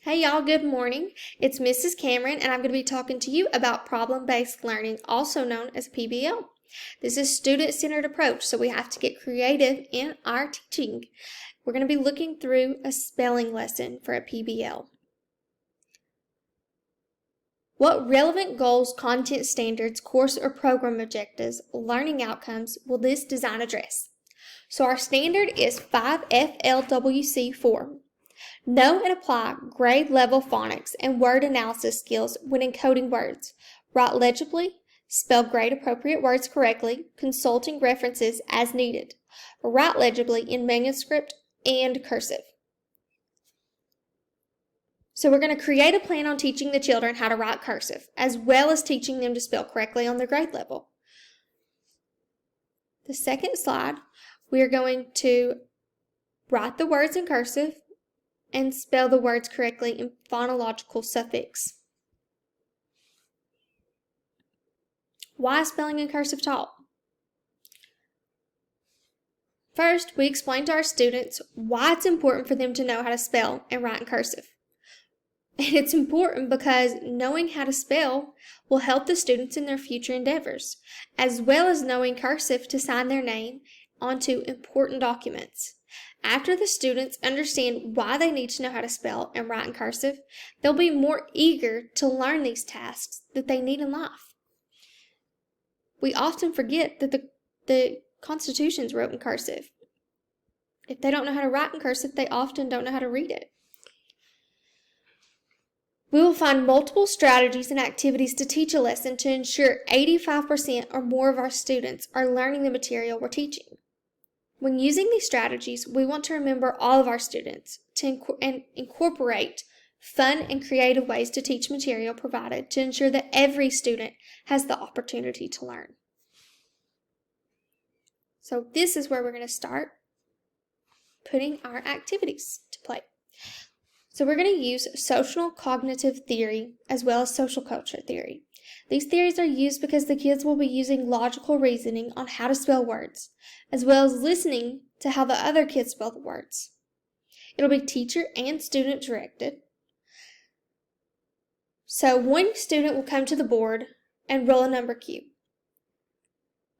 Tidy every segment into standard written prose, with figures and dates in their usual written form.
Hey y'all, good morning. It's Mrs. Cameron, and I'm going to be talking to you about problem-based learning, also known as PBL. This is student-centered approach, so we have to get creative in our teaching. We're going to be looking through a spelling lesson for a PBL. What relevant goals, content standards, course or program objectives, learning outcomes will this design address? So our standard is 5FLWC4. Know and apply grade level phonics and word analysis skills when encoding words. Write legibly, spell grade appropriate words correctly, consulting references as needed. Write legibly in manuscript and cursive. So we're going to create a plan on teaching the children how to write cursive, as well as teaching them to spell correctly on their grade level. The second slide, we are going to write the words in cursive and spell the words correctly in phonological suffix. Why is spelling in cursive taught? First, we explain to our students why it's important for them to know how to spell and write in cursive. And it's important because knowing how to spell will help the students in their future endeavors, as well as knowing cursive to sign their name onto important documents. After the students understand why they need to know how to spell and write in cursive, they'll be more eager to learn these tasks that they need in life. We often forget that the Constitution's wrote in cursive. If they don't know how to write in cursive, they often don't know how to read it. We will find multiple strategies and activities to teach a lesson to ensure 85% or more of our students are learning the material we're teaching. When using these strategies, we want to remember all of our students to incorporate fun and creative ways to teach material provided to ensure that every student has the opportunity to learn. So this is where we're going to start putting our activities to play. So we're going to use social cognitive theory as well as social culture theory. These theories are used because the kids will be using logical reasoning on how to spell words, as well as listening to how the other kids spell the words. It'll be teacher and student directed. So one student will come to the board and roll a number cube.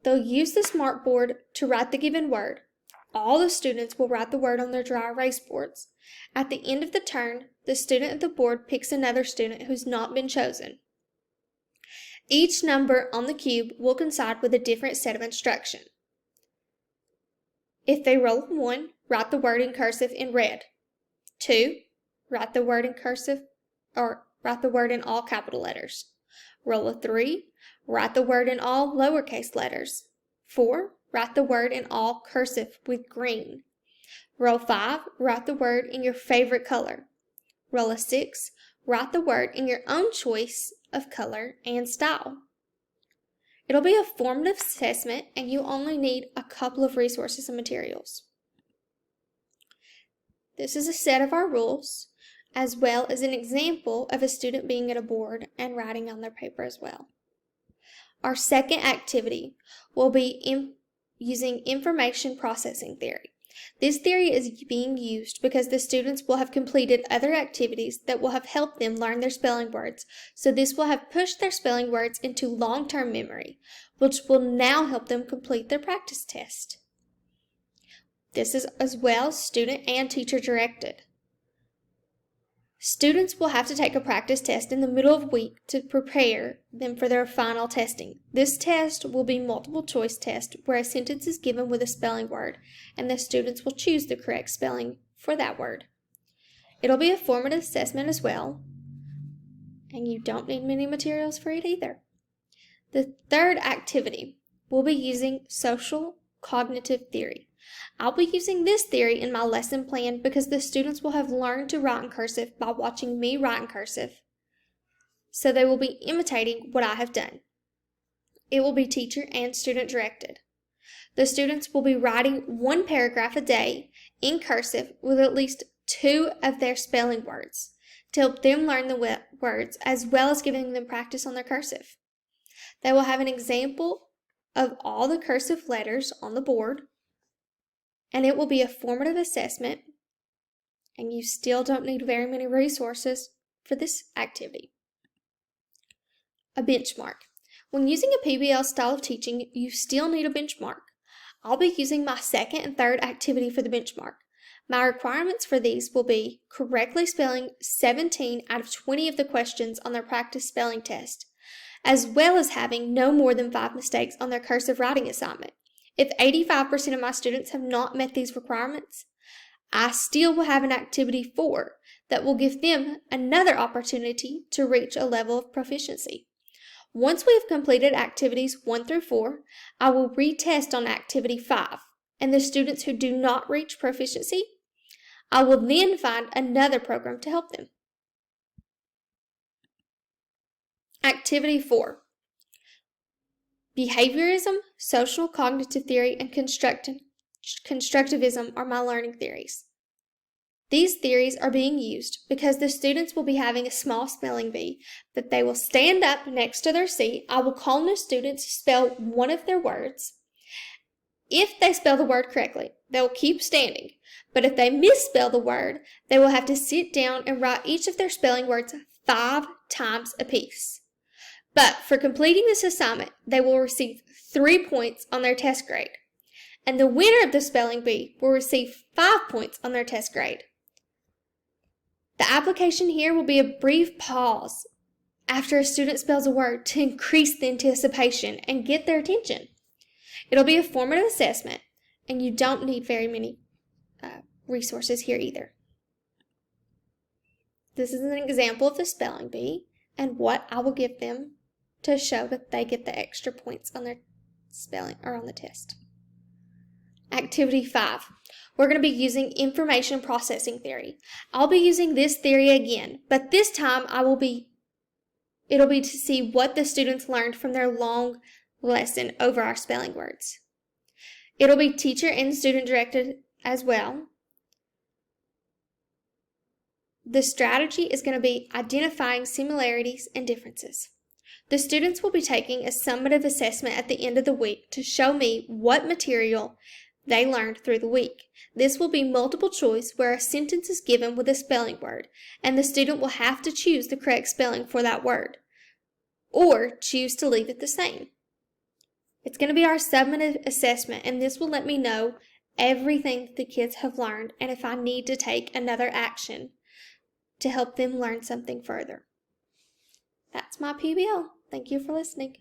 They'll use the smart board to write the given word. All the students will write the word on their dry erase boards. At the end of the turn, the student at the board picks another student who's not been chosen. Each number on the cube will coincide with a different set of instruction. If they roll a 1, write the word in cursive in red. 2, write the word in cursive or write the word in all capital letters. Roll a 3, write the word in all lowercase letters. 4, write the word in all cursive with green. Roll 5, write the word in your favorite color. Roll a 6, write the word in your own choice of color and style. It'll be a formative assessment and you only need a couple of resources and materials. This is a set of our rules, as well as an example of a student being at a board and writing on their paper as well. Our second activity will be using information processing theory. This theory is being used because the students will have completed other activities that will have helped them learn their spelling words, so this will have pushed their spelling words into long-term memory, which will now help them complete their practice test. This is as well student and teacher directed. Students will have to take a practice test in the middle of the week to prepare them for their final testing. This test will be multiple choice test where a sentence is given with a spelling word and the students will choose the correct spelling for that word. It'll be a formative assessment as well, and you don't need many materials for it either. The third activity will be using social cognitive theory. I'll be using this theory in my lesson plan because the students will have learned to write in cursive by watching me write in cursive, so they will be imitating what I have done. It will be teacher and student directed. The students will be writing one paragraph a day in cursive with at least 2 of their spelling words to help them learn the words as well as giving them practice on their cursive. They will have an example of all the cursive letters on the board, and it will be a formative assessment and you still don't need very many resources for this activity. A benchmark. When using a PBL style of teaching, you still need a benchmark. I'll be using my second and third activity for the benchmark. My requirements for these will be correctly spelling 17 out of 20 of the questions on their practice spelling test, as well as having no more than 5 mistakes on their cursive writing assignment. If 85% of my students have not met these requirements, I still will have an activity 4 that will give them another opportunity to reach a level of proficiency. Once we have completed activities 1 through 4, I will retest on activity 5, and the students who do not reach proficiency, I will then find another program to help them. Activity 4. Behaviorism, social cognitive theory, and constructivism are my learning theories. These theories are being used because the students will be having a small spelling bee that they will stand up next to their seat. I will call on the students to spell one of their words. If they spell the word correctly, they will keep standing. But if they misspell the word, they will have to sit down and write each of their spelling words 5 times apiece. But for completing this assignment, they will receive 3 points on their test grade. And the winner of the spelling bee will receive 5 points on their test grade. The application here will be a brief pause after a student spells a word to increase the anticipation and get their attention. It'll be a formative assessment, and you don't need very many resources here either. This is an example of the spelling bee and what I will give them to show that they get the extra points on their spelling or on the test. Activity 5. We're going to be using information processing theory. I'll be using this theory again, but this time it'll be to see what the students learned from their long lesson over our spelling words. It'll be teacher and student directed as well. The strategy is going to be identifying similarities and differences. The students will be taking a summative assessment at the end of the week to show me what material they learned through the week. This will be multiple choice where a sentence is given with a spelling word, and the student will have to choose the correct spelling for that word, or choose to leave it the same. It's going to be our summative assessment, and this will let me know everything that the kids have learned and if I need to take another action to help them learn something further. That's my PBL. Thank you for listening.